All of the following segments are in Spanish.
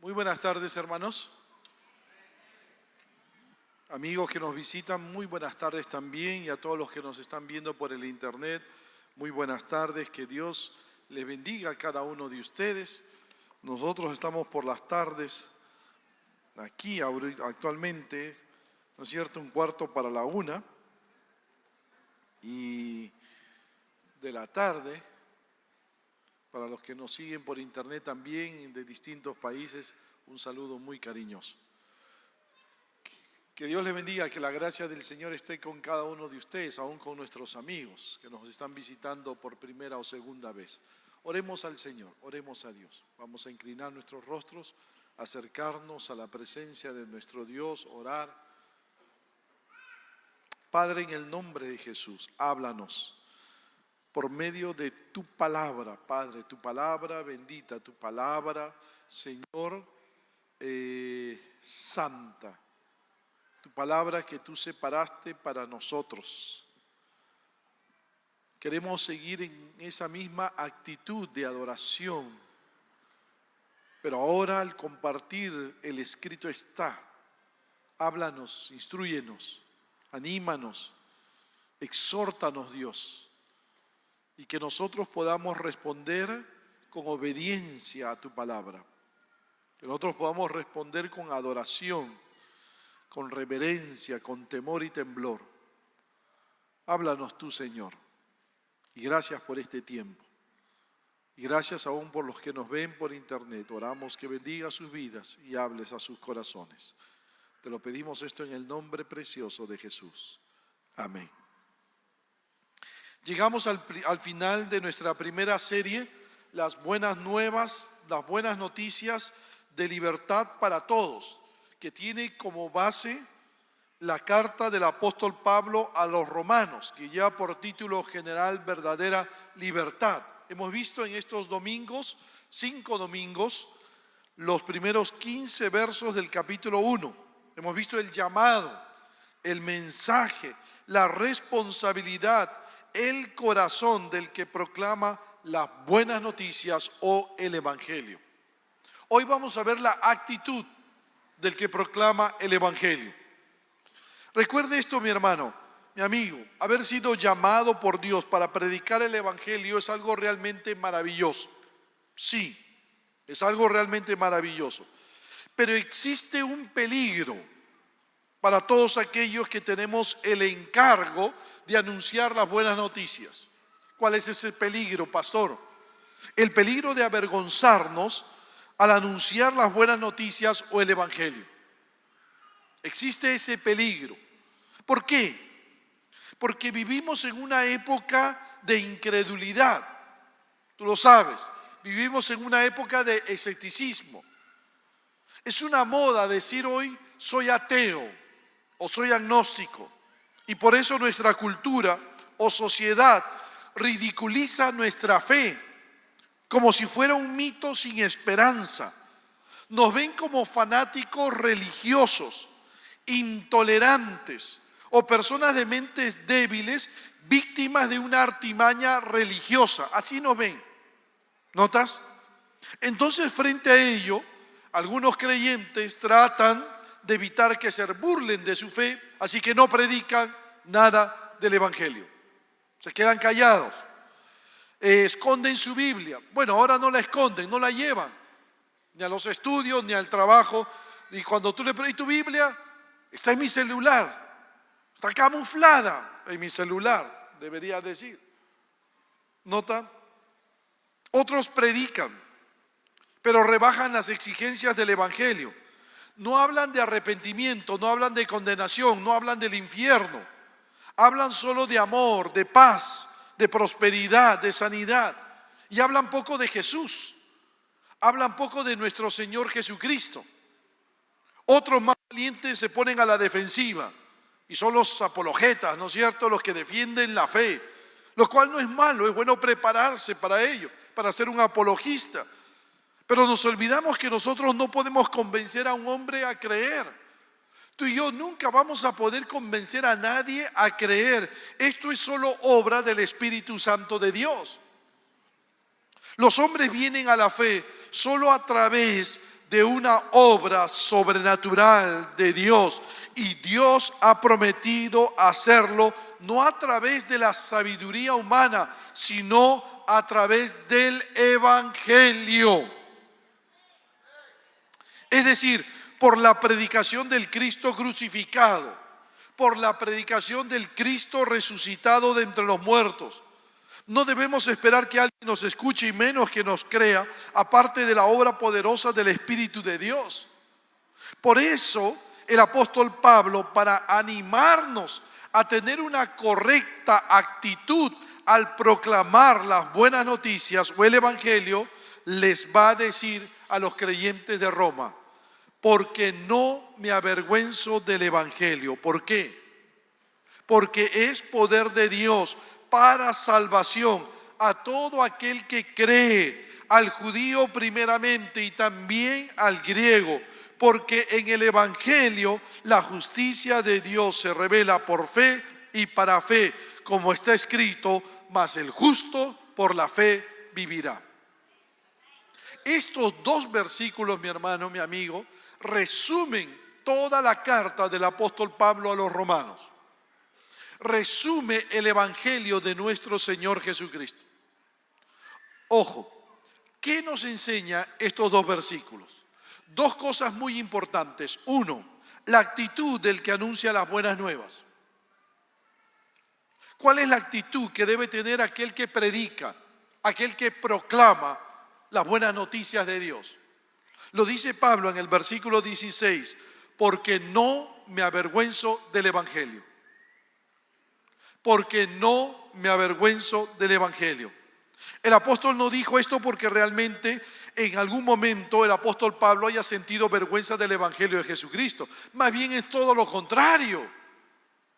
Muy buenas tardes, hermanos. Amigos que nos visitan, muy buenas tardes también, y a todos los que nos están viendo por el internet, muy buenas tardes. Que Dios les bendiga a cada uno de ustedes. Nosotros estamos por las tardes aquí actualmente, ¿no es cierto?, 1:15 y de la tarde. Para los que nos siguen por internet también de distintos países, un saludo muy cariñoso. Que Dios les bendiga, que la gracia del Señor esté con cada uno de ustedes, aún con nuestros amigos que nos están visitando por primera o segunda vez. Oremos al Señor, oremos a Dios. Vamos a inclinar nuestros rostros, acercarnos a la presencia de nuestro Dios, orar. Padre, en el nombre de Jesús, háblanos por medio de tu palabra, Padre, tu palabra bendita, tu palabra, Señor, santa, tu palabra que tú separaste para nosotros. Queremos seguir en esa misma actitud de adoración, pero ahora al compartir el escrito está. Háblanos, instrúyenos, anímanos, exhórtanos, Dios, y que nosotros podamos responder con obediencia a tu palabra, que nosotros podamos responder con adoración, con reverencia, con temor y temblor. Háblanos tú, Señor, y gracias por este tiempo, y gracias aún por los que nos ven por internet. Oramos que bendiga sus vidas y hables a sus corazones. Te lo pedimos esto en el nombre precioso de Jesús. Amén. Llegamos al final de nuestra primera serie, las buenas nuevas, las buenas noticias de libertad para todos, que tiene como base la carta del apóstol Pablo a los romanos, que lleva por título general verdadera libertad. Hemos visto en estos domingos, 5 domingos, los primeros 15 versos del capítulo 1. Hemos visto el llamado, el mensaje, la responsabilidad, el corazón del que proclama las buenas noticias o el evangelio. Hoy vamos a ver la actitud del que proclama el evangelio. Recuerde esto, mi hermano, mi amigo: haber sido llamado por Dios para predicar el evangelio es algo realmente maravilloso. Sí, es algo realmente maravilloso. Pero existe un peligro para todos aquellos que tenemos el encargo de anunciar las buenas noticias. ¿Cuál es ese peligro, pastor? El peligro de avergonzarnos al anunciar las buenas noticias o el evangelio. Existe ese peligro. ¿Por qué? Porque vivimos en una época de incredulidad. Tú lo sabes, vivimos en una época de escepticismo. Es una moda decir hoy soy ateo o soy agnóstico, y por eso nuestra cultura o sociedad ridiculiza nuestra fe como si fuera un mito sin esperanza. Nos ven como fanáticos religiosos, intolerantes o personas de mentes débiles, víctimas de una artimaña religiosa. Así nos ven. ¿Notas? Entonces, frente a ello, algunos creyentes tratan de evitar que se burlen de su fe, así que no predican nada del evangelio. Se quedan callados. Esconden su Biblia. Bueno, ahora no la esconden, no la llevan ni a los estudios ni al trabajo. Y cuando tú le preguntas, ¿y tu Biblia? Está en mi celular. Está camuflada en mi celular, debería decir. ¿Nota? Otros predican, pero rebajan las exigencias del evangelio. No hablan de arrepentimiento, no hablan de condenación, no hablan del infierno. Hablan solo de amor, de paz, de prosperidad, de sanidad. Y hablan poco de Jesús. Hablan poco de nuestro Señor Jesucristo. Otros más valientes se ponen a la defensiva y son los apologetas, ¿no es cierto?, los que defienden la fe, lo cual no es malo, es bueno prepararse para ello, para ser un apologista. Pero nos olvidamos que nosotros no podemos convencer a un hombre a creer. Tú y yo nunca vamos a poder convencer a nadie a creer. Esto es solo obra del Espíritu Santo de Dios. Los hombres vienen a la fe solo a través de una obra sobrenatural de Dios. Y Dios ha prometido hacerlo no a través de la sabiduría humana, sino a través del Evangelio. Es decir, por la predicación del Cristo crucificado, por la predicación del Cristo resucitado de entre los muertos. No debemos esperar que alguien nos escuche y menos que nos crea, aparte de la obra poderosa del Espíritu de Dios. Por eso, el apóstol Pablo, para animarnos a tener una correcta actitud al proclamar las buenas noticias o el Evangelio, les va a decir a los creyentes de Roma: porque no me avergüenzo del Evangelio. ¿Por qué? Porque es poder de Dios para salvación a todo aquel que cree, al judío primeramente y también al griego. Porque en el Evangelio la justicia de Dios se revela por fe y para fe, como está escrito: mas el justo por la fe vivirá. Estos dos versículos, mi hermano, mi amigo, resumen toda la carta del apóstol Pablo a los romanos. Resume el Evangelio de nuestro Señor Jesucristo. Ojo, ¿qué nos enseña estos dos versículos? Dos cosas muy importantes. Uno, la actitud del que anuncia las buenas nuevas. ¿Cuál es la actitud que debe tener aquel que predica, aquel que proclama las buenas noticias de Dios? Lo dice Pablo en el versículo 16: porque no me avergüenzo del Evangelio. Porque no me avergüenzo del Evangelio. El apóstol no dijo esto porque realmente en algún momento el apóstol Pablo haya sentido vergüenza del Evangelio de Jesucristo. Más bien es todo lo contrario.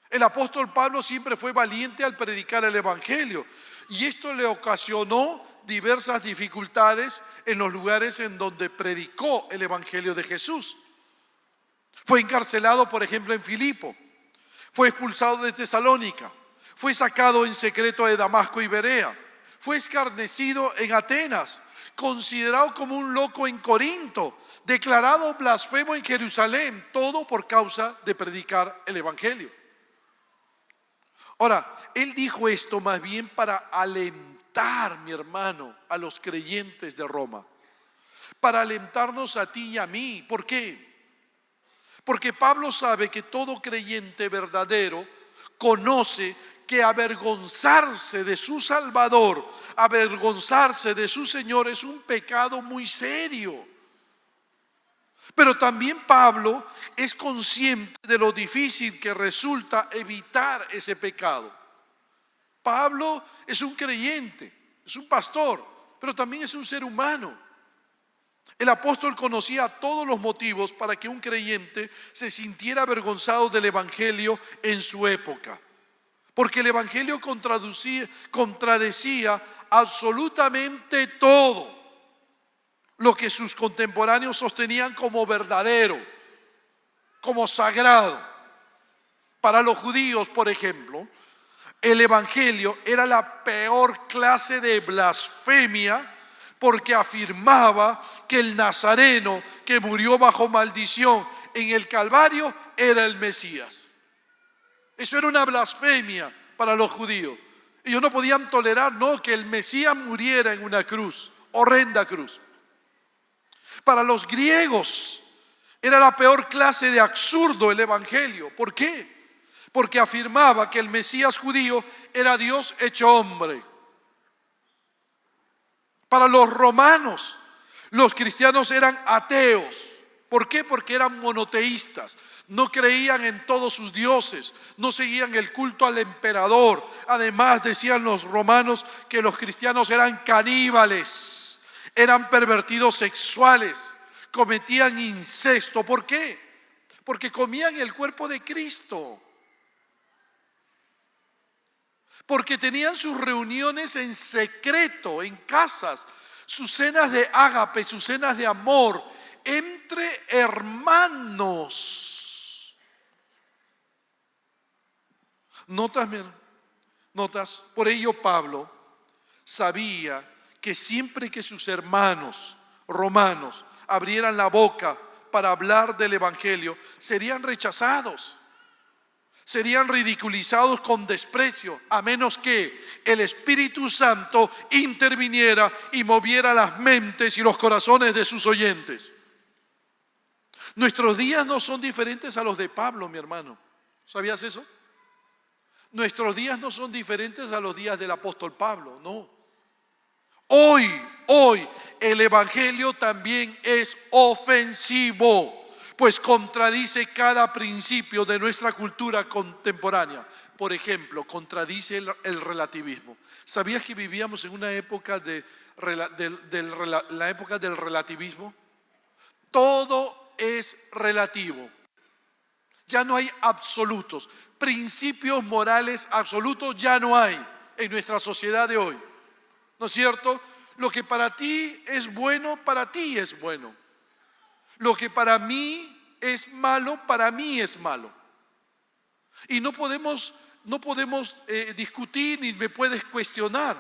El apóstol Pablo siempre fue valiente al predicar el Evangelio, y esto le ocasionó diversas dificultades en los lugares en donde predicó el Evangelio de Jesús. Fue encarcelado, por ejemplo, en Filipo. Fue expulsado de Tesalónica. Fue sacado en secreto de Damasco y Berea. Fue escarnecido en Atenas, considerado como un loco en Corinto, declarado blasfemo en Jerusalén, todo por causa de predicar el Evangelio. Ahora, él dijo esto más bien para alentar, mi hermano, a los creyentes de Roma, para alentarnos a ti y a mí. ¿Por qué? Porque Pablo sabe que todo creyente verdadero conoce que avergonzarse de su Salvador, avergonzarse de su Señor es un pecado muy serio. Pero también Pablo es consciente de lo difícil que resulta evitar ese pecado. Pablo es un creyente, es un pastor, pero también es un ser humano. El apóstol conocía todos los motivos para que un creyente se sintiera avergonzado del Evangelio en su época. Porque el Evangelio contradecía absolutamente todo lo que sus contemporáneos sostenían como verdadero, como sagrado. Para los judíos, por ejemplo, el Evangelio era la peor clase de blasfemia, porque afirmaba que el nazareno que murió bajo maldición en el Calvario era el Mesías. Eso era una blasfemia para los judíos. Ellos no podían tolerar, que el Mesías muriera en una cruz, horrenda cruz. Para los griegos era la peor clase de absurdo el Evangelio. ¿Por qué? Porque afirmaba que el Mesías judío era Dios hecho hombre. Para los romanos, los cristianos eran ateos. ¿Por qué? Porque eran monoteístas. No creían en todos sus dioses, no seguían el culto al emperador. Además, decían los romanos que los cristianos eran caníbales, eran pervertidos sexuales, cometían incesto. ¿Por qué? Porque comían el cuerpo de Cristo. Porque tenían sus reuniones en secreto, en casas, sus cenas de ágape, sus cenas de amor, entre hermanos. Notas, por ello Pablo sabía que siempre que sus hermanos romanos abrieran la boca para hablar del Evangelio, serían rechazados, serían ridiculizados con desprecio, a menos que el Espíritu Santo interviniera y moviera las mentes y los corazones de sus oyentes. Nuestros días no son diferentes a los de Pablo, mi hermano. ¿Sabías eso? Nuestros días no son diferentes a los días del apóstol Pablo, no. Hoy el Evangelio también es ofensivo, pues contradice cada principio de nuestra cultura contemporánea. Por ejemplo, contradice el relativismo. ¿Sabías que vivíamos en una época la época del relativismo? Todo es relativo. Ya no hay absolutos. Principios morales absolutos ya no hay en nuestra sociedad de hoy. ¿No es cierto? Lo que para ti es bueno, para ti es bueno. Lo que para mí es malo, para mí es malo. Y no podemos discutir ni me puedes cuestionar.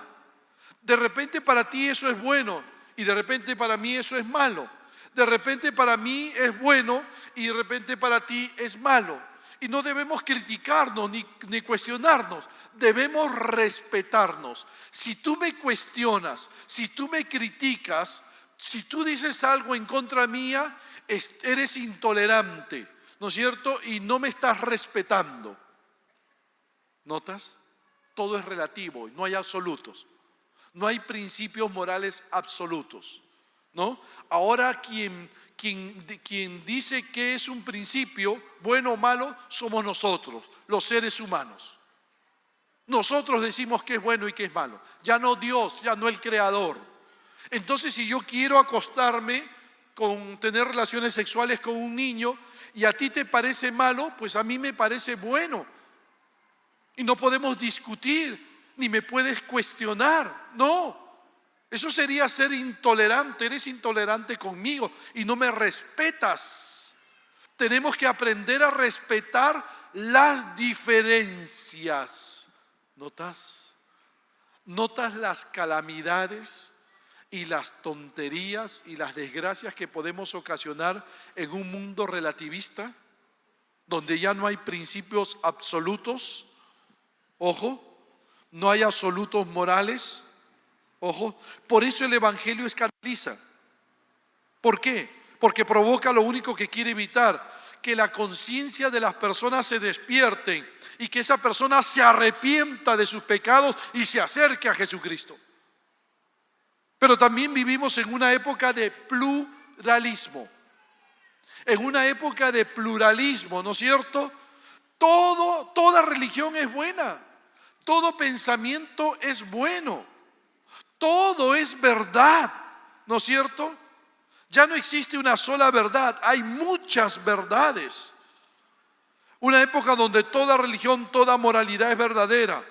De repente para ti eso es bueno y de repente para mí eso es malo. De repente para mí es bueno y de repente para ti es malo. Y no debemos criticarnos ni cuestionarnos. Debemos respetarnos. Si tú me cuestionas, si tú me criticas, si tú dices algo en contra mía, eres intolerante, ¿no es cierto? Y no me estás respetando. ¿Notas? Todo es relativo, no hay absolutos. No hay principios morales absolutos, ¿no? Ahora quien dice que es un principio bueno o malo somos nosotros, los seres humanos. Nosotros decimos qué es bueno y qué es malo. Ya no Dios, ya no el Creador. Entonces, si yo quiero acostarme con tener relaciones sexuales con un niño y a ti te parece malo, pues a mí me parece bueno. Y no podemos discutir, ni me puedes cuestionar. No, eso sería ser intolerante. Eres intolerante conmigo y no me respetas. Tenemos que aprender a respetar las diferencias. ¿Notas? ¿Notas las calamidades y las tonterías y las desgracias que podemos ocasionar en un mundo relativista, donde ya no hay principios absolutos? Ojo, no hay absolutos morales. Ojo, por eso el Evangelio escandaliza. ¿Por qué? Porque provoca lo único que quiere evitar, que la conciencia de las personas se despierten y que esa persona se arrepienta de sus pecados y se acerque a Jesucristo. Pero también vivimos en una época de pluralismo. En una época de pluralismo, ¿no es cierto? Toda religión es buena. Todo pensamiento es bueno. Todo es verdad, ¿no es cierto? Ya no existe una sola verdad, hay muchas verdades. Una época donde toda religión, toda moralidad es verdadera.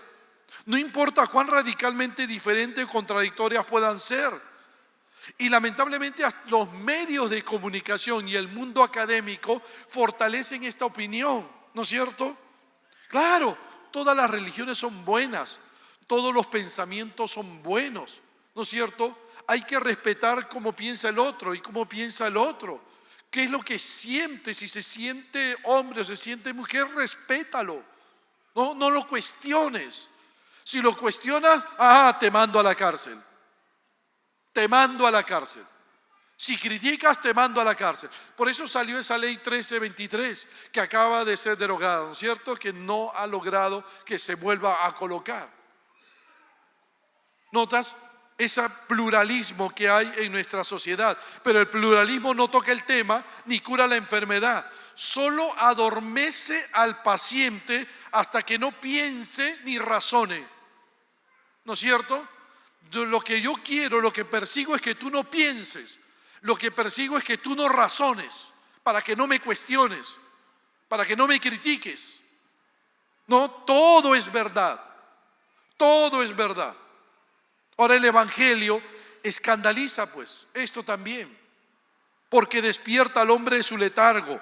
No importa cuán radicalmente diferentes o contradictorias puedan ser. Y lamentablemente los medios de comunicación y el mundo académico fortalecen esta opinión, ¿no es cierto? Claro, todas las religiones son buenas, todos los pensamientos son buenos, ¿no es cierto? Hay que respetar cómo piensa el otro y cómo piensa el otro. ¿Qué es lo que siente? Si se siente hombre o se siente mujer, respétalo. No lo cuestiones. Si lo cuestionas, te mando a la cárcel. Te mando a la cárcel. Si criticas, te mando a la cárcel. Por eso salió esa ley 1323 que acaba de ser derogada, ¿no es cierto? Que no ha logrado que se vuelva a colocar. ¿Notas? Ese pluralismo que hay en nuestra sociedad. Pero el pluralismo no toca el tema ni cura la enfermedad. Solo adormece al paciente hasta que no piense ni razone. ¿No es cierto? Lo que yo quiero, lo que persigo es que tú no pienses. Lo que persigo es que tú no razones, para que no me cuestiones, para que no me critiques. No, todo es verdad. Todo es verdad. Ahora el Evangelio escandaliza pues esto también, porque despierta al hombre de su letargo,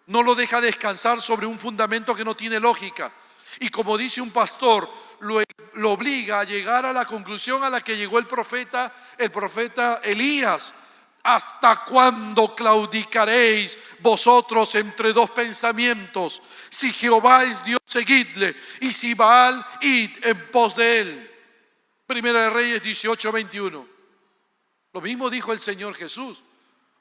no lo deja descansar sobre un fundamento que no tiene lógica. Y como dice un pastor, lo obliga a llegar a la conclusión a la que llegó el profeta Elías. ¿Hasta cuándo claudicaréis vosotros entre dos pensamientos? Si Jehová es Dios, seguidle, y si Baal, id en pos de él. Primera de Reyes 18:21. Lo mismo dijo el Señor Jesús.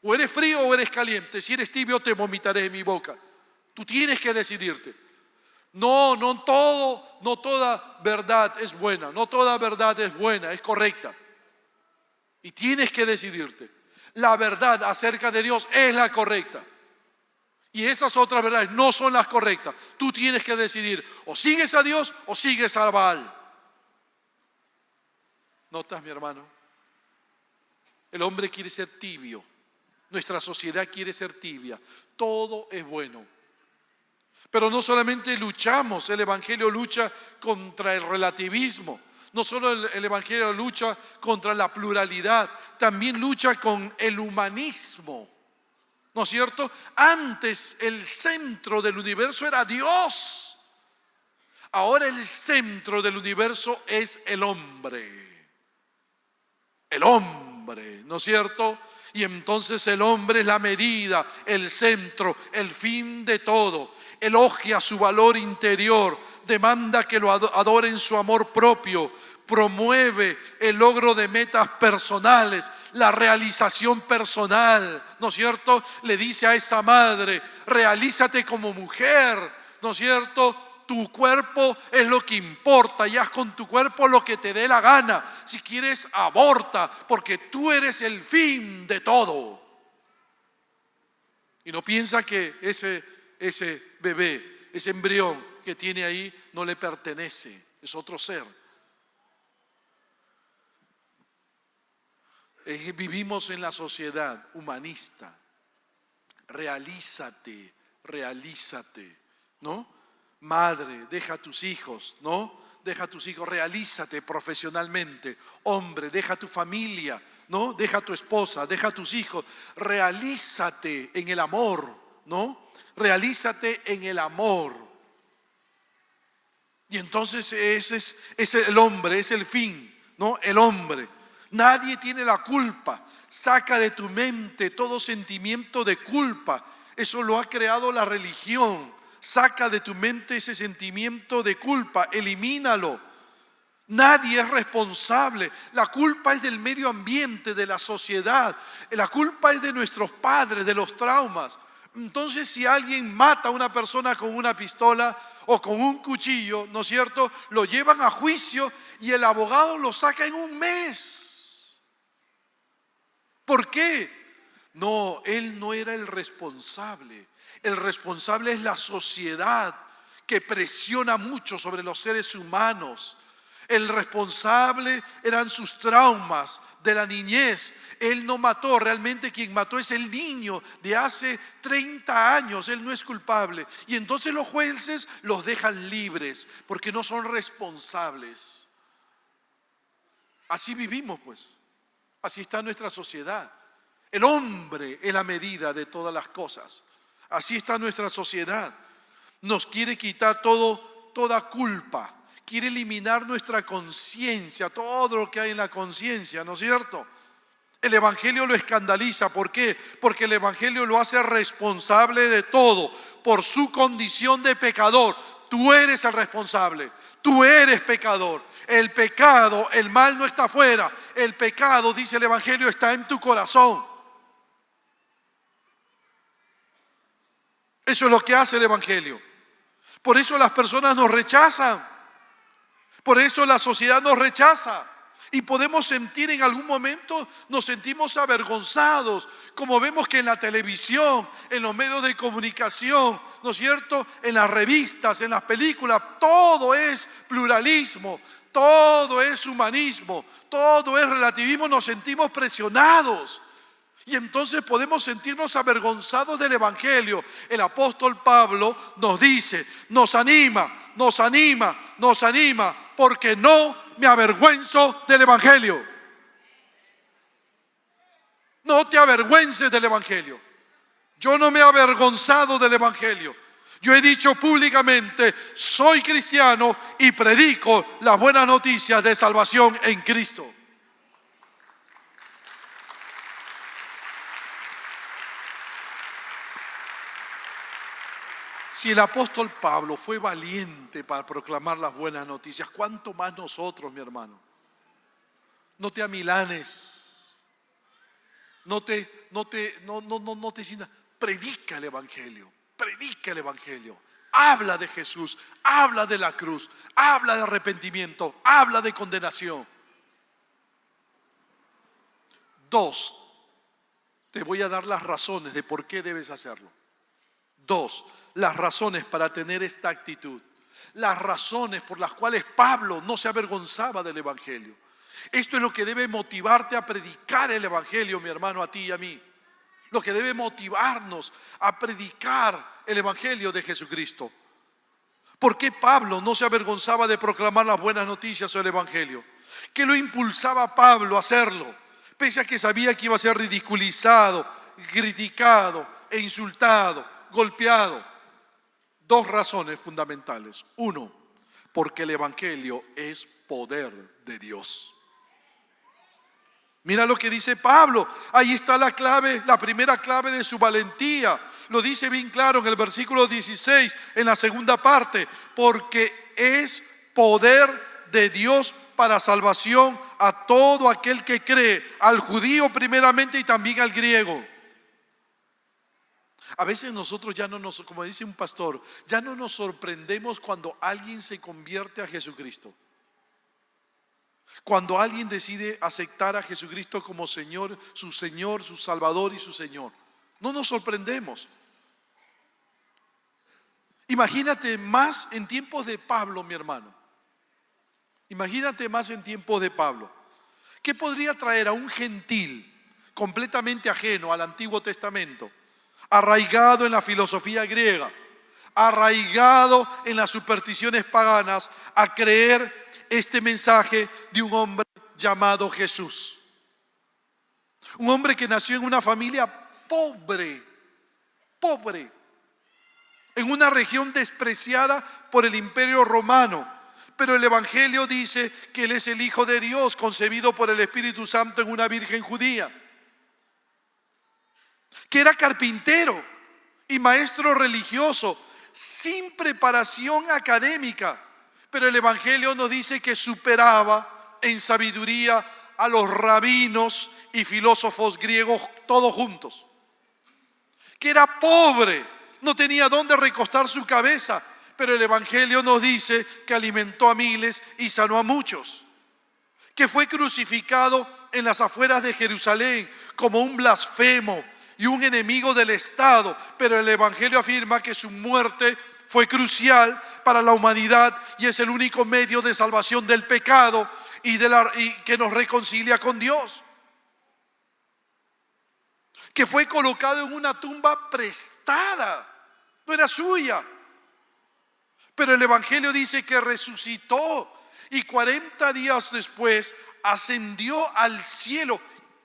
O eres frío o eres caliente. Si eres tibio, te vomitaré de mi boca. Tú tienes que decidirte. No toda verdad es buena. No toda verdad es buena, es correcta. Y tienes que decidirte. La verdad acerca de Dios es la correcta. Y esas otras verdades no son las correctas. Tú tienes que decidir. O sigues a Dios o sigues a Baal. ¿Notas, mi hermano? El hombre quiere ser tibio. Nuestra sociedad quiere ser tibia. Todo es bueno. Pero no solamente luchamos, el Evangelio lucha contra el relativismo. No solo el Evangelio lucha contra la pluralidad, también lucha con el humanismo. ¿No es cierto? Antes el centro del universo era Dios. Ahora el centro del universo es el hombre. El hombre, ¿no es cierto? Y entonces el hombre es la medida, el centro, el fin de todo. Elogia su valor interior, demanda que lo adoren su amor propio, promueve el logro de metas personales, la realización personal, ¿no es cierto? Le dice a esa madre, realízate como mujer, ¿no es cierto? Tu cuerpo es lo que importa y haz con tu cuerpo lo que te dé la gana. Si quieres, aborta, porque tú eres el fin de todo. Y no piensa que ese bebé, ese embrión que tiene ahí no le pertenece, es otro ser. Vivimos en la sociedad humanista. Realízate, ¿no? Madre, deja a tus hijos, ¿no? Deja a tus hijos, realízate profesionalmente. Hombre, deja a tu familia, ¿no? Deja a tu esposa, deja a tus hijos. Realízate en el amor, ¿no? Realízate en el amor. Y entonces ese es el hombre, es el fin, ¿no? El hombre. Nadie tiene la culpa. Saca de tu mente todo sentimiento de culpa. Eso lo ha creado la religión. Saca de tu mente ese sentimiento de culpa, elimínalo. Nadie es responsable. La culpa es del medio ambiente, de la sociedad. La culpa es de nuestros padres, de los traumas. Entonces, si alguien mata a una persona con una pistola o con un cuchillo, ¿no es cierto? Lo llevan a juicio y el abogado lo saca en un mes. ¿Por qué? No, él no era el responsable. El responsable es la sociedad que presiona mucho sobre los seres humanos. El responsable eran sus traumas de la niñez. Él no mató, realmente quien mató es el niño de hace 30 años. Él no es culpable. Y entonces los jueces los dejan libres porque no son responsables. Así vivimos, pues. Así está nuestra sociedad. El hombre es la medida de todas las cosas. Así está nuestra sociedad. Nos quiere quitar toda culpa. Quiere eliminar nuestra conciencia, todo lo que hay en la conciencia, ¿no es cierto? El Evangelio lo escandaliza. ¿Por qué? Porque el Evangelio lo hace responsable de todo por su condición de pecador. Tú eres el responsable. Tú eres pecador. El pecado, el mal no está afuera. El pecado, dice el Evangelio, está en tu corazón. Eso es lo que hace el Evangelio. Por eso las personas nos rechazan. Por eso la sociedad nos rechaza. Y podemos sentir en algún momento, nos sentimos avergonzados, como vemos que en la televisión, en los medios de comunicación, ¿no es cierto? En las revistas, en las películas, todo es pluralismo, todo es humanismo, todo es relativismo, nos sentimos presionados. Y entonces podemos sentirnos avergonzados del Evangelio. El apóstol Pablo nos dice, nos anima, porque no me avergüenzo del Evangelio. No te avergüences del Evangelio. Yo no me he avergonzado del Evangelio. Yo he dicho públicamente, soy cristiano y predico las buenas noticias de salvación en Cristo. Si el apóstol Pablo fue valiente para proclamar las buenas noticias, ¿cuánto más nosotros, mi hermano? No te amilanes, no te sientas. Predica el Evangelio, predica el Evangelio. Habla de Jesús, habla de la cruz, habla de arrepentimiento, habla de condenación. 2, te voy a dar las razones de por qué debes hacerlo. 2, las razones para tener esta actitud. Las razones por las cuales Pablo no se avergonzaba del Evangelio. Esto es lo que debe motivarte a predicar el Evangelio, mi hermano, a ti y a mí. Lo que debe motivarnos a predicar el Evangelio de Jesucristo. ¿Por qué Pablo no se avergonzaba de proclamar las buenas noticias sobre el Evangelio? ¿Qué lo impulsaba a Pablo a hacerlo? Pese a que sabía que iba a ser ridiculizado, criticado e insultado, golpeado. 2 razones fundamentales. 1, porque el Evangelio es poder de Dios. Mira lo que dice Pablo. Ahí está la clave, la primera clave de su valentía. Lo dice bien claro en el versículo 16, en la segunda parte. Porque es poder de Dios para salvación a todo aquel que cree, al judío primeramente y también al griego. A veces nosotros ya no nos, como dice un pastor, ya no nos sorprendemos cuando alguien se convierte a Jesucristo. Cuando alguien decide aceptar a Jesucristo como Señor, su Salvador y su Señor. No nos sorprendemos. Imagínate más en tiempos de Pablo, mi hermano. Imagínate más en tiempos de Pablo. ¿Qué podría traer a un gentil completamente ajeno al Antiguo Testamento, arraigado en la filosofía griega, arraigado en las supersticiones paganas, a creer este mensaje de un hombre llamado Jesús? Un hombre que nació en una familia pobre, en una región despreciada por el Imperio Romano. Pero el Evangelio dice que Él es el Hijo de Dios, concebido por el Espíritu Santo en una virgen judía. Que era carpintero y maestro religioso, sin preparación académica. Pero el Evangelio nos dice que superaba en sabiduría a los rabinos y filósofos griegos todos juntos. Que era pobre, no tenía dónde recostar su cabeza, pero el Evangelio nos dice que alimentó a miles y sanó a muchos. Que fue crucificado en las afueras de Jerusalén como un blasfemo y un enemigo del Estado, pero el Evangelio afirma que su muerte fue crucial para la humanidad y es el único medio de salvación del pecado y que nos reconcilia con Dios. Que fue colocado en una tumba prestada, no era suya. Pero el Evangelio dice que resucitó y 40 días después ascendió al cielo.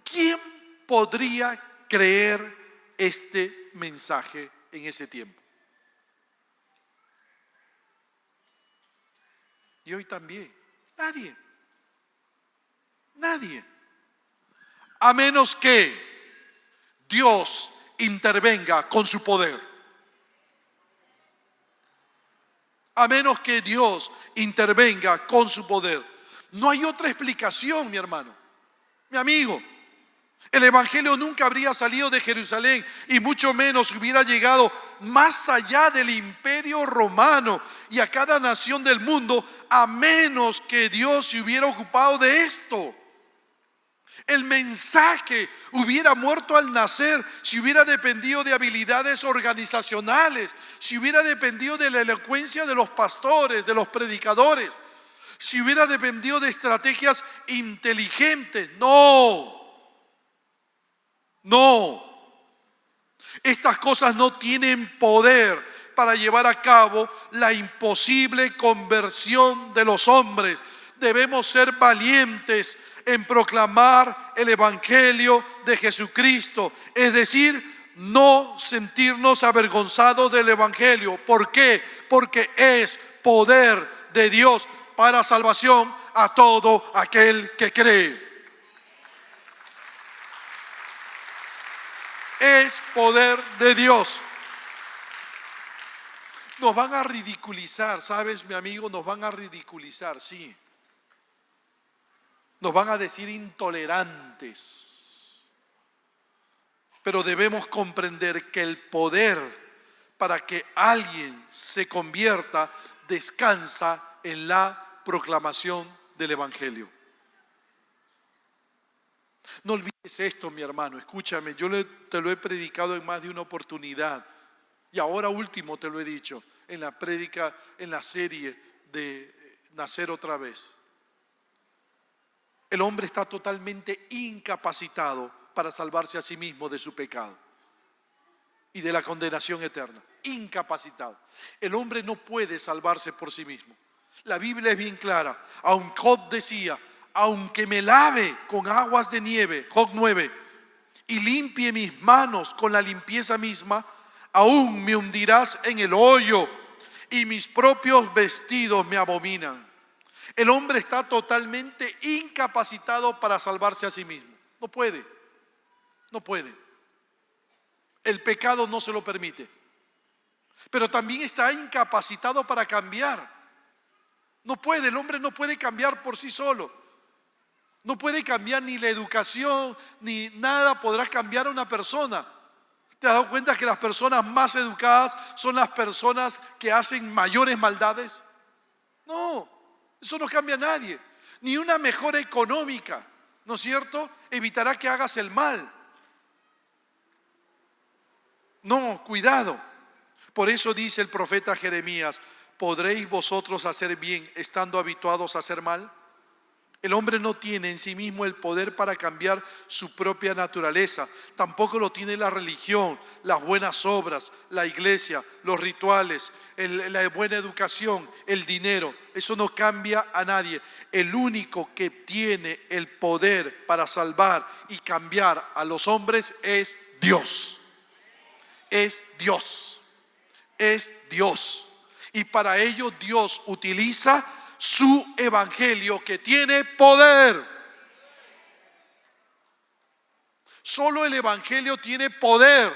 ¿Quién podría creer este mensaje en ese tiempo? Y hoy también. Nadie. A menos que Dios intervenga con su poder. A menos que Dios intervenga con su poder. No hay otra explicación, mi hermano, mi amigo. El Evangelio nunca habría salido de Jerusalén y mucho menos hubiera llegado más allá del Imperio Romano y a cada nación del mundo, a menos que Dios se hubiera ocupado de esto. El mensaje hubiera muerto al nacer si hubiera dependido de habilidades organizacionales, si hubiera dependido de la elocuencia de los pastores, de los predicadores, si hubiera dependido de estrategias inteligentes. No. Estas cosas no tienen poder para llevar a cabo la imposible conversión de los hombres. Debemos ser valientes en proclamar el Evangelio de Jesucristo, es decir, no sentirnos avergonzados del Evangelio. ¿Por qué? Porque es poder de Dios para salvación a todo aquel que cree. Es poder de Dios. Nos van a ridiculizar, ¿sabes, mi amigo? Nos van a ridiculizar, sí. Nos van a decir intolerantes. Pero debemos comprender que el poder para que alguien se convierta descansa en la proclamación del Evangelio. No olvides esto, mi hermano, escúchame, te lo he predicado en más de una oportunidad y ahora último te lo he dicho en la prédica, en la serie de Nacer otra vez. El hombre está totalmente incapacitado para salvarse a sí mismo de su pecado y de la condenación eterna. Incapacitado. El hombre no puede salvarse por sí mismo. La Biblia es bien clara. Aun Job decía: aunque me lave con aguas de nieve, Job 9, y limpie mis manos con la limpieza misma, aún me hundirás en el hoyo y mis propios vestidos me abominan. El hombre está totalmente incapacitado para salvarse a sí mismo. No puede. No puede. El pecado no se lo permite. Pero también está incapacitado para cambiar. No puede, el hombre no puede cambiar por sí solo. No puede cambiar ni la educación, ni nada podrá cambiar a una persona. ¿Te has dado cuenta que las personas más educadas son las personas que hacen mayores maldades? No, eso no cambia a nadie. Ni una mejora económica, ¿no es cierto?, evitará que hagas el mal. No, cuidado. Por eso dice el profeta Jeremías: ¿podréis vosotros hacer bien estando habituados a hacer mal? El hombre no tiene en sí mismo el poder para cambiar su propia naturaleza. Tampoco lo tiene la religión, las buenas obras, la iglesia, los rituales, la buena educación, el dinero. Eso no cambia a nadie. El único que tiene el poder para salvar y cambiar a los hombres es Dios. Es Dios. Es Dios. Y para ello Dios utiliza su evangelio, que tiene poder. Solo el evangelio tiene poder.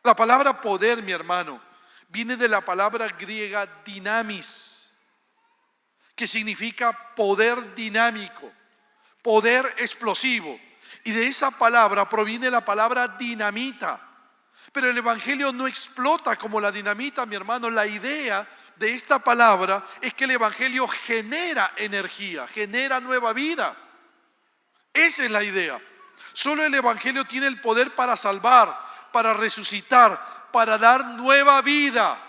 La palabra poder, mi hermano, viene de la palabra griega dinamis, que significa poder dinámico, poder explosivo. Y de esa palabra proviene la palabra dinamita. Pero el evangelio no explota como la dinamita, mi hermano. La idea de esta palabra es que el evangelio genera energía, genera nueva vida. Esa es la idea. Solo el evangelio tiene el poder para salvar, para resucitar, para dar nueva vida,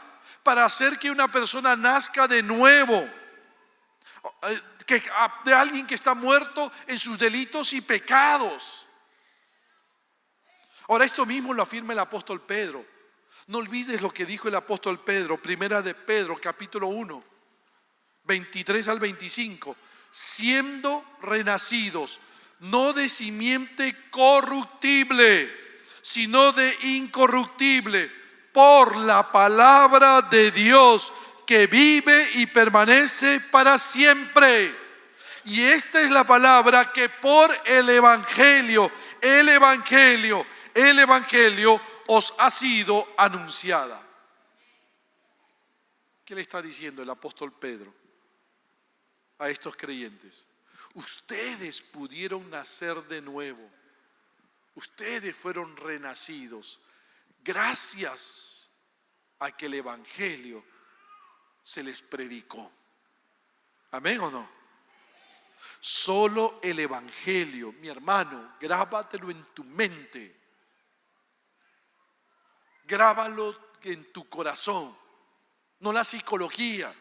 para hacer que una persona nazca de nuevo, de alguien que está muerto en sus delitos y pecados. Ahora, esto mismo lo afirma el apóstol Pedro. No olvides lo que dijo el apóstol Pedro, primera de Pedro, capítulo 1, 23 al 25. Siendo renacidos, no de simiente corruptible, sino de incorruptible, por la palabra de Dios, que vive y permanece para siempre. Y esta es la palabra que por el Evangelio os ha sido anunciada. ¿Qué le está diciendo el apóstol Pedro a estos creyentes? Ustedes pudieron nacer de nuevo. Ustedes fueron renacidos gracias a que el evangelio se les predicó. ¿Amén o no? Solo el evangelio, mi hermano, grábatelo en tu mente. Grábalo en tu corazón. No la psicología,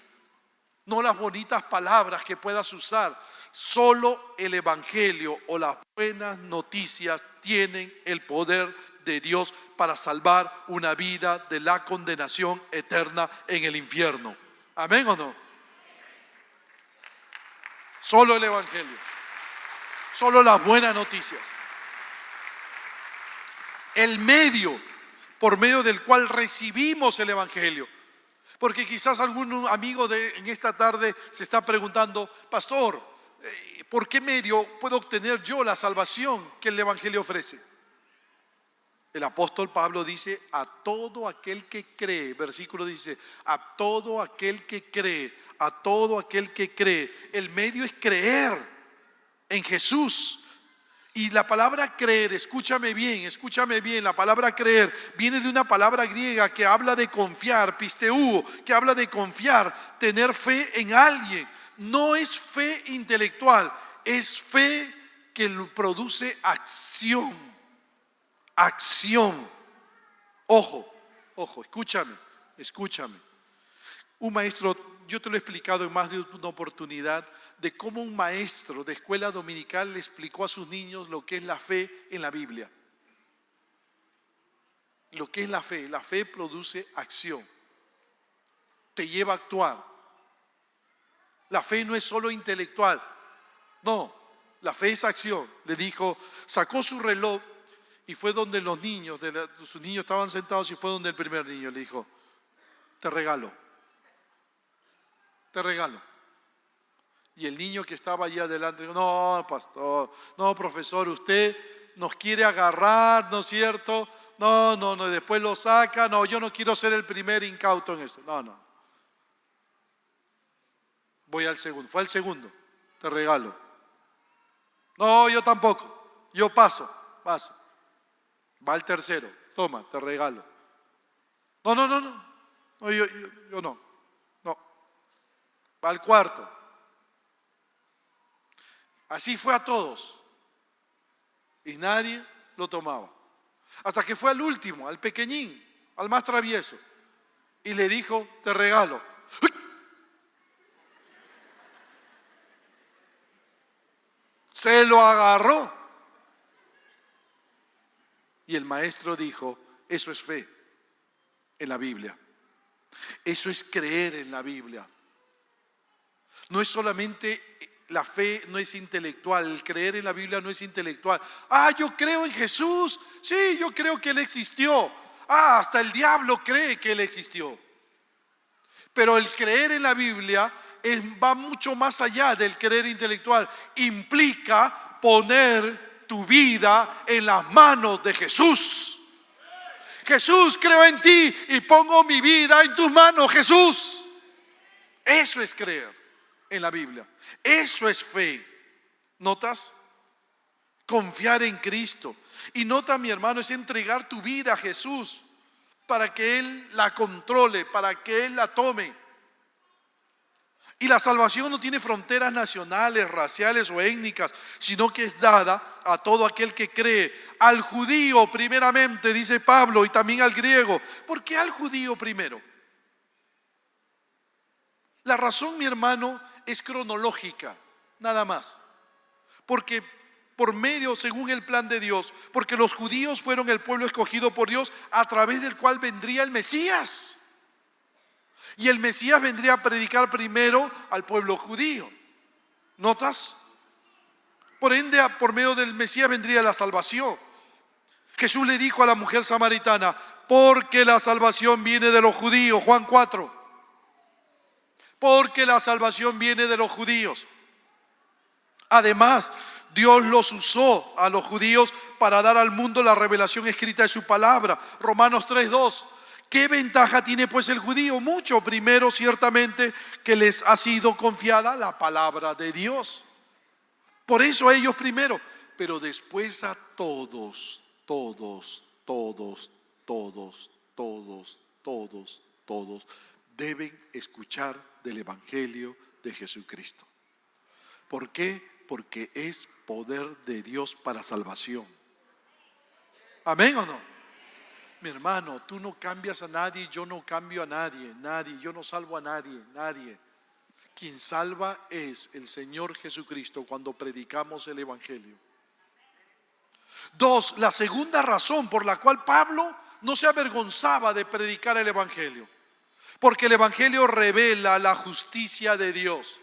no las bonitas palabras que puedas usar. Solo el evangelio o las buenas noticias tienen el poder de Dios para salvar una vida de la condenación eterna en el infierno. ¿Amén o no? Solo el evangelio. Solo las buenas noticias. El medio por medio del cual recibimos el evangelio. Porque quizás algún amigo en esta tarde se está preguntando: pastor, ¿por qué medio puedo obtener yo la salvación que el evangelio ofrece? El apóstol Pablo dice, a todo aquel que cree, versículo dice, a todo aquel que cree, a todo aquel que cree. El medio es creer en Jesús. Y la palabra creer, escúchame bien, la palabra creer viene de una palabra griega que habla de confiar, pisteuo, que habla de confiar, tener fe en alguien. No es fe intelectual, es fe que produce acción. Acción. Ojo, escúchame. Un maestro, yo te lo he explicado en más de una oportunidad, de cómo un maestro de escuela dominical le explicó a sus niños lo que es la fe en la Biblia. Lo que es la fe produce acción, te lleva a actuar. La fe no es solo intelectual, no, la fe es acción. Le dijo, sacó su reloj y fue donde los niños, sus niños estaban sentados y fue donde el primer niño le dijo, te regalo. Y el niño que estaba allí adelante dijo, no, pastor, no, profesor, usted nos quiere agarrar, ¿no es cierto? No, y después lo saca, no, yo no quiero ser el primer incauto en esto. No. Voy al segundo, fue al segundo, te regalo. No, yo tampoco, yo paso. Va al tercero, toma, te regalo. No, yo no. Va al cuarto. Así fue a todos. Y nadie lo tomaba. Hasta que fue al último, al pequeñín, al más travieso. Y le dijo, te regalo. Se lo agarró. Y el maestro dijo, eso es fe en la Biblia. Eso es creer en la Biblia. No es solamente la fe, no es intelectual. El creer en la Biblia no es intelectual. Yo creo en Jesús. Sí, yo creo que Él existió. Hasta el diablo cree que Él existió. Pero el creer en la Biblia va mucho más allá del creer intelectual. Implica poner tu vida en las manos de Jesús. Jesús, creo en ti y pongo mi vida en tus manos, Jesús. Eso es creer en la Biblia. Eso es fe. ¿Notas? Confiar en Cristo. Y nota, mi hermano, es entregar tu vida a Jesús para que Él la controle, para que Él la tome. Y la salvación no tiene fronteras nacionales, raciales o étnicas, sino que es dada a todo aquel que cree. Al judío primeramente, dice Pablo, y también al griego. ¿Por qué al judío primero? La razón, mi hermano, es cronológica, nada más. Porque por medio, según el plan de Dios, porque los judíos fueron el pueblo escogido por Dios a través del cual vendría el Mesías. Y el Mesías vendría a predicar primero al pueblo judío. ¿Notas? Por ende, por medio del Mesías vendría la salvación. Jesús le dijo a la mujer samaritana, porque la salvación viene de los judíos, Juan 4. Porque la salvación viene de los judíos. Además, Dios los usó a los judíos para dar al mundo la revelación escrita de su palabra. Romanos 3:2. ¿Qué ventaja tiene pues el judío? Mucho. Primero, ciertamente, que les ha sido confiada la palabra de Dios. Por eso a ellos primero. Pero después a todos deben escuchar del Evangelio de Jesucristo. ¿Por qué? Porque es poder de Dios para salvación. ¿Amén o no? Mi hermano, tú no cambias a nadie, yo no cambio a nadie, yo no salvo a nadie. Quien salva es el Señor Jesucristo cuando predicamos el Evangelio. 2, la segunda razón por la cual Pablo no se avergonzaba de predicar el Evangelio. Porque el Evangelio revela la justicia de Dios.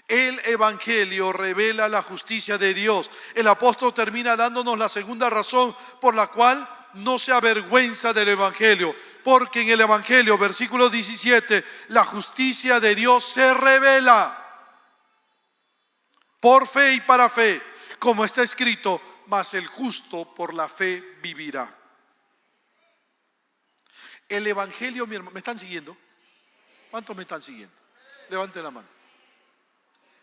El Evangelio revela la justicia de Dios. El apóstol termina dándonos la segunda razón por la cual no se avergüenza del Evangelio. Porque en el Evangelio, versículo 17, la justicia de Dios se revela por fe y para fe, como está escrito, mas el justo por la fe vivirá. El evangelio, mi hermano, ¿me están siguiendo? ¿Cuántos me están siguiendo? Levanten la mano.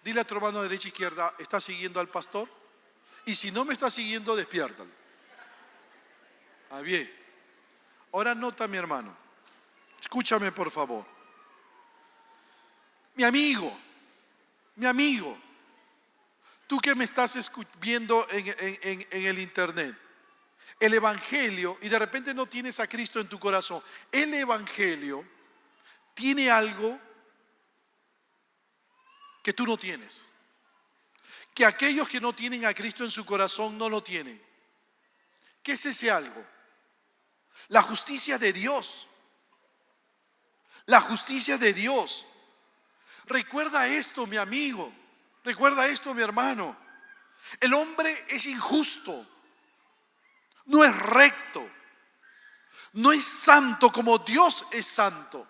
Dile a tu hermano derecha e izquierda, ¿estás siguiendo al pastor? Y si no me está siguiendo, despiértalo. Ah, bien. Ahora nota, mi hermano. Escúchame, por favor. Mi amigo, tú que me estás viendo en el internet, el evangelio, y de repente no tienes a Cristo en tu corazón, el evangelio tiene algo que tú no tienes, que aquellos que no tienen a Cristo en su corazón no lo tienen. ¿Qué es ese algo? La justicia de Dios. La justicia de Dios. Recuerda esto, mi amigo. Recuerda esto, mi hermano. El hombre es injusto. No es recto. No es santo como Dios es santo.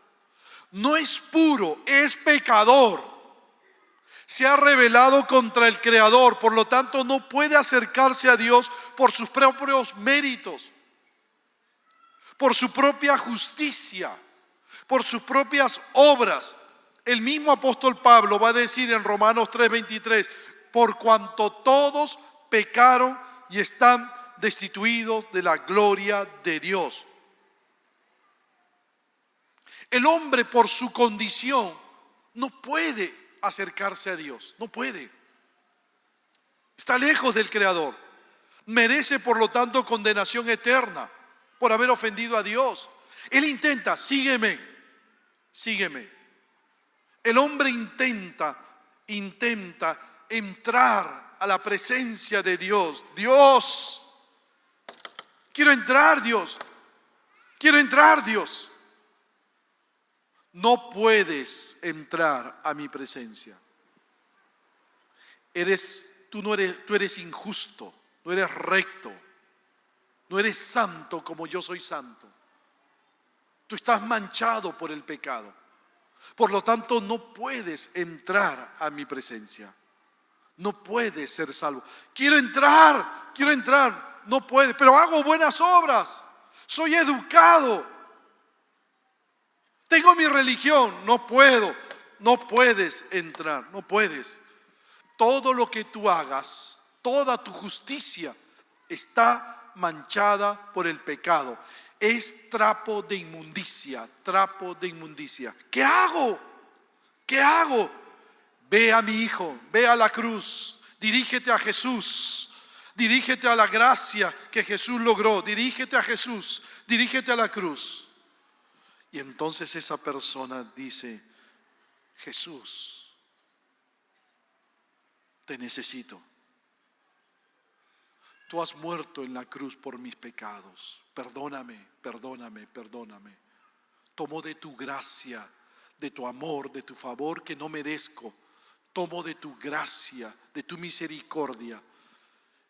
No es puro, es pecador. Se ha rebelado contra el Creador, por lo tanto no puede acercarse a Dios por sus propios méritos, por su propia justicia, por sus propias obras. El mismo apóstol Pablo va a decir en Romanos 3:23, por cuanto todos pecaron y están destituidos de la gloria de Dios. El hombre por su condición no puede acercarse a Dios, no puede. Está lejos del Creador. Merece por lo tanto condenación eterna por haber ofendido a Dios. Él intenta, sígueme. El hombre intenta entrar a la presencia de Dios. Dios, quiero entrar, Dios. No puedes entrar a mi presencia. Tú eres injusto, no eres recto, no eres santo como yo soy santo. Tú estás manchado por el pecado. Por lo tanto, no puedes entrar a mi presencia. No puedes ser salvo. Quiero entrar, no puedes, pero hago buenas obras. Soy educado. Tengo mi religión, no puedo. No puedes entrar, no puedes. Todo lo que tú hagas, toda tu justicia está manchada por el pecado. Es trapo de inmundicia. ¿Qué hago? Ve a mi hijo, ve a la cruz, dirígete a Jesús, dirígete a la gracia que Jesús logró, dirígete a Jesús, dirígete a la cruz. Y entonces esa persona dice, Jesús, te necesito. Tú has muerto en la cruz por mis pecados. Perdóname. Tomo de tu gracia, de tu amor, de tu favor que no merezco. Tomo de tu gracia, de tu misericordia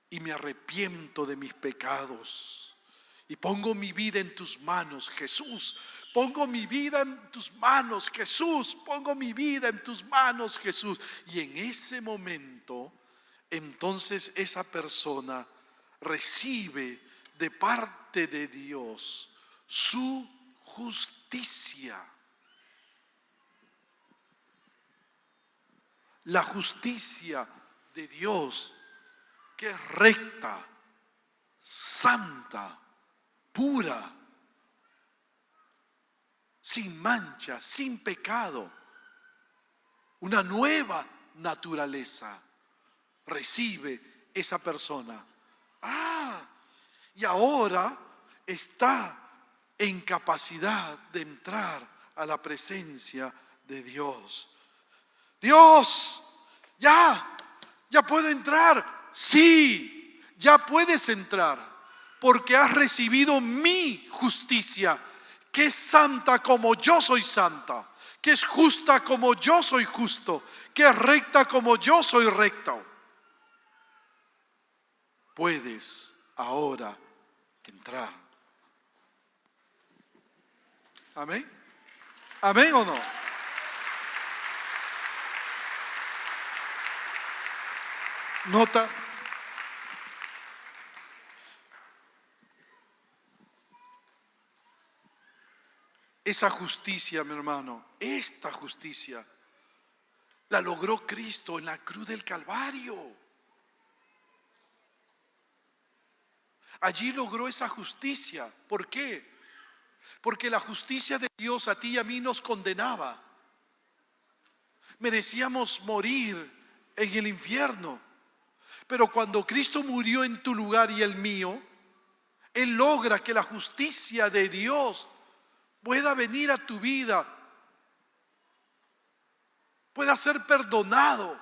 y me arrepiento de mis pecados. Y pongo mi vida en tus manos, Jesús. Pongo mi vida en tus manos, Jesús. Y en ese momento, entonces esa persona recibe de parte de Dios su justicia. La justicia de Dios, que es recta, santa, pura, sin mancha, sin pecado, una nueva naturaleza recibe esa persona. Y ahora está en capacidad de entrar a la presencia de Dios. Dios, ya puedo entrar. Sí, ya puedes entrar, porque has recibido mi justicia, que es santa como yo soy santa, que es justa como yo soy justo, que es recta como yo soy recto. Puedes ahora entrar. ¿Amén? ¿Amén o no? Nota. esa justicia, mi hermano, esta justicia, la logró Cristo en la cruz del Calvario. Allí logró esa justicia. ¿Por qué? Porque la justicia de Dios a ti y a mí nos condenaba. Merecíamos morir en el infierno. Pero cuando Cristo murió en tu lugar y el mío, Él logra que la justicia de Dios pueda venir a tu vida, pueda ser perdonado,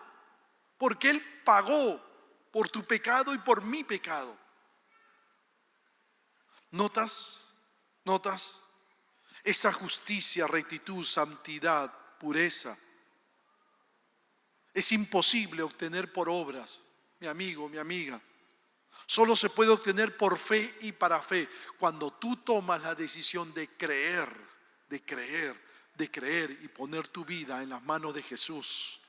porque Él pagó por tu pecado y por mi pecado. ¿Notas? ¿Notas? Esa justicia, rectitud, santidad, pureza, es imposible obtener por obras, mi amigo, mi amiga. Solo se puede obtener por fe y para fe, cuando tú tomas la decisión de creer, de creer, de creer y poner tu vida en las manos de Jesús.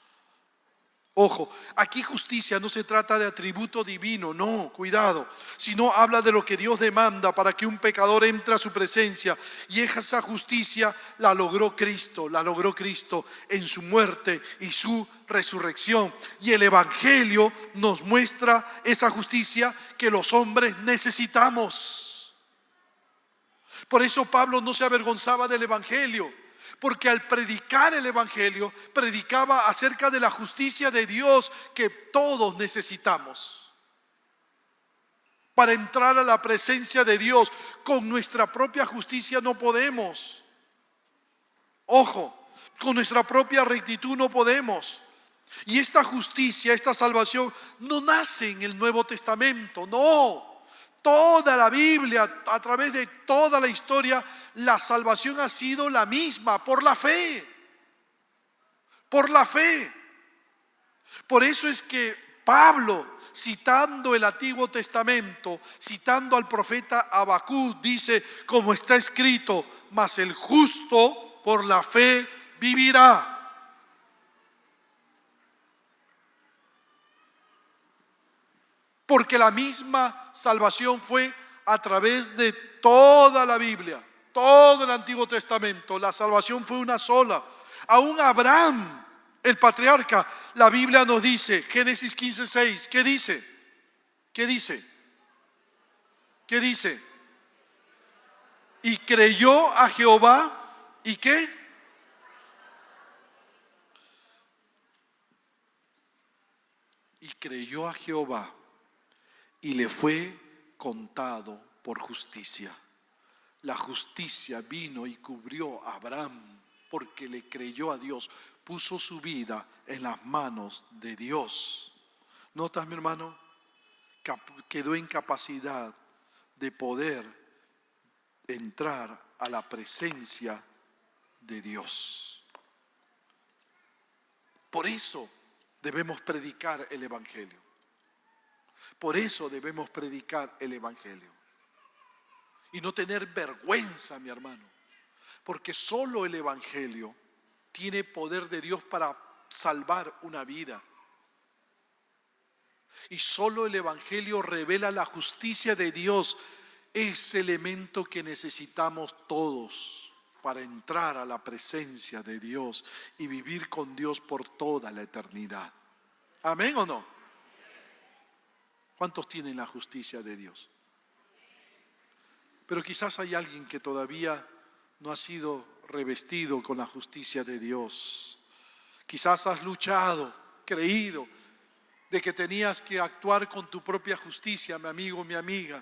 Ojo, aquí justicia no se trata de atributo divino, no, cuidado, sino habla de lo que Dios demanda para que un pecador entre a su presencia, y esa justicia la logró Cristo en su muerte y su resurrección. Y el Evangelio nos muestra esa justicia que los hombres necesitamos. Por eso Pablo no se avergonzaba del Evangelio, porque al predicar el Evangelio, predicaba acerca de la justicia de Dios que todos necesitamos. Para entrar a la presencia de Dios con nuestra propia justicia no podemos. Ojo, con nuestra propia rectitud no podemos. Y esta justicia, esta salvación no nace en el Nuevo Testamento, no. Toda la Biblia, a través de toda la historia, la salvación ha sido la misma, por la fe. Por la fe. Por eso es que Pablo, citando el Antiguo Testamento, citando al profeta Habacuc, dice, como está escrito, mas el justo por la fe vivirá. Porque la misma salvación fue a través de toda la Biblia, todo el Antiguo Testamento. La salvación fue una sola. Aún Abraham, el patriarca, la Biblia nos dice, Génesis 15:6, ¿qué dice? ¿Qué dice? ¿Qué dice? Y creyó a Jehová, ¿y qué? Y creyó a Jehová, y le fue contado por justicia. La justicia vino y cubrió a Abraham porque le creyó a Dios, puso su vida en las manos de Dios. ¿Notas, mi hermano? Quedó en capacidad de poder entrar a la presencia de Dios. Por eso debemos predicar el Evangelio. Por eso debemos predicar el Evangelio. Y no tener vergüenza, mi hermano. Porque solo el Evangelio tiene poder de Dios para salvar una vida. Y solo el Evangelio revela la justicia de Dios, ese elemento que necesitamos todos para entrar a la presencia de Dios y vivir con Dios por toda la eternidad. ¿Amén o no? ¿Cuántos tienen la justicia de Dios? Pero quizás hay alguien que todavía no ha sido revestido con la justicia de Dios. Quizás has luchado, creído de que tenías que actuar con tu propia justicia, mi amigo, mi amiga.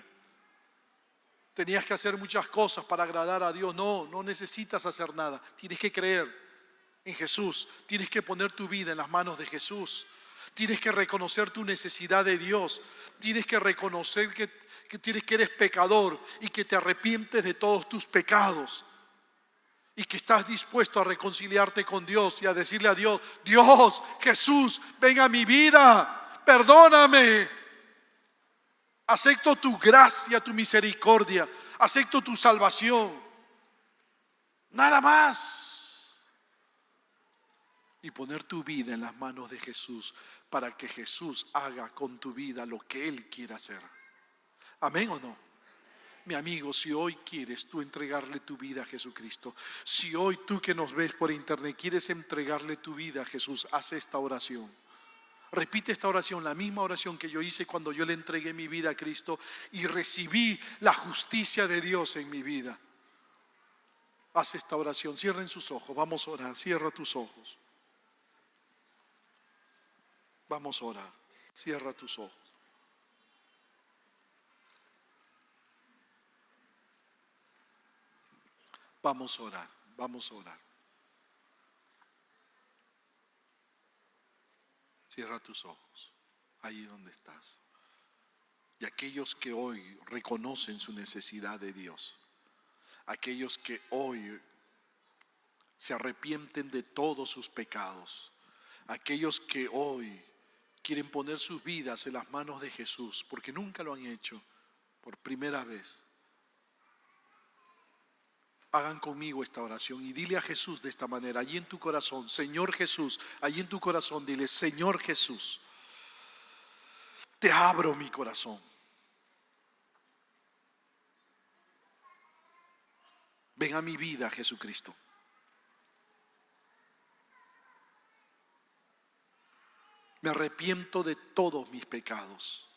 Tenías que hacer muchas cosas para agradar a Dios. No necesitas hacer nada. Tienes que creer en Jesús. Tienes que poner tu vida en las manos de Jesús. Tienes que reconocer tu necesidad de Dios. Tienes que reconocer que eres pecador y que te arrepientes de todos tus pecados. Y que estás dispuesto a reconciliarte con Dios y a decirle a Dios, Dios, Jesús, ven a mi vida, perdóname. Acepto tu gracia, tu misericordia, acepto tu salvación. Nada más. Y poner tu vida en las manos de Jesús para que Jesús haga con tu vida lo que Él quiera hacer. ¿Amén o no? Mi amigo, si hoy quieres tú entregarle tu vida a Jesucristo, si hoy tú que nos ves por internet quieres entregarle tu vida a Jesús, haz esta oración. Repite esta oración, la misma oración que yo hice cuando yo le entregué mi vida a Cristo y recibí la justicia de Dios en mi vida. Haz esta oración, cierren sus ojos, vamos a orar, cierra tus ojos. Vamos a orar, cierra tus ojos. Vamos a orar, vamos a orar. Cierra tus ojos, ahí donde estás. Y aquellos que hoy reconocen su necesidad de Dios, aquellos que hoy se arrepienten de todos sus pecados, aquellos que hoy quieren poner sus vidas en las manos de Jesús, porque nunca lo han hecho, por primera vez. Hagan conmigo esta oración y dile a Jesús de esta manera, allí en tu corazón, Señor Jesús, allí en tu corazón dile, Señor Jesús, te abro mi corazón. Ven a mi vida, Jesucristo. Me arrepiento de todos mis pecados.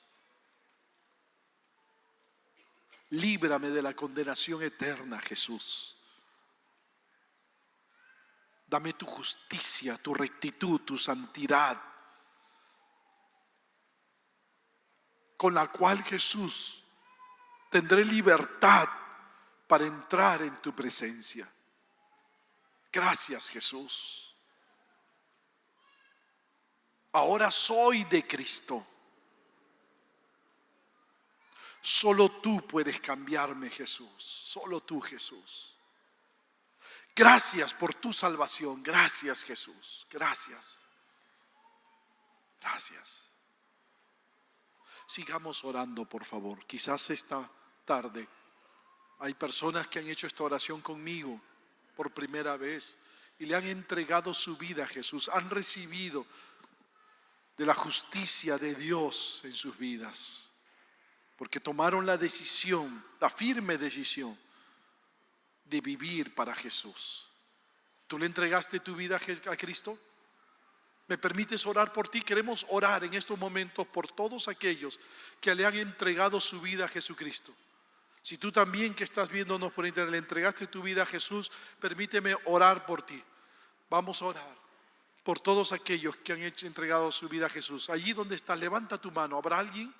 Líbrame de la condenación eterna, Jesús. Dame tu justicia, tu rectitud, tu santidad, con la cual, Jesús, tendré libertad para entrar en tu presencia. Gracias, Jesús. Ahora soy de Cristo. Solo tú puedes cambiarme, Jesús. Solo tú, Jesús. Gracias por tu salvación. Gracias, Jesús. Gracias. Gracias. Sigamos orando, por favor. Quizás esta tarde hay personas que han hecho esta oración conmigo por primera vez y le han entregado su vida a Jesús. Han recibido de la justicia de Dios en sus vidas. Porque tomaron la decisión, la firme decisión de vivir para Jesús. ¿Tú le entregaste tu vida a Cristo? ¿Me permites orar por ti? Queremos orar en estos momentos por todos aquellos que le han entregado su vida a Jesucristo. Si tú también que estás viéndonos por internet le entregaste tu vida a Jesús, permíteme orar por ti. Vamos a orar por todos aquellos que han entregado su vida a Jesús. Allí donde estás, levanta tu mano. ¿Habrá alguien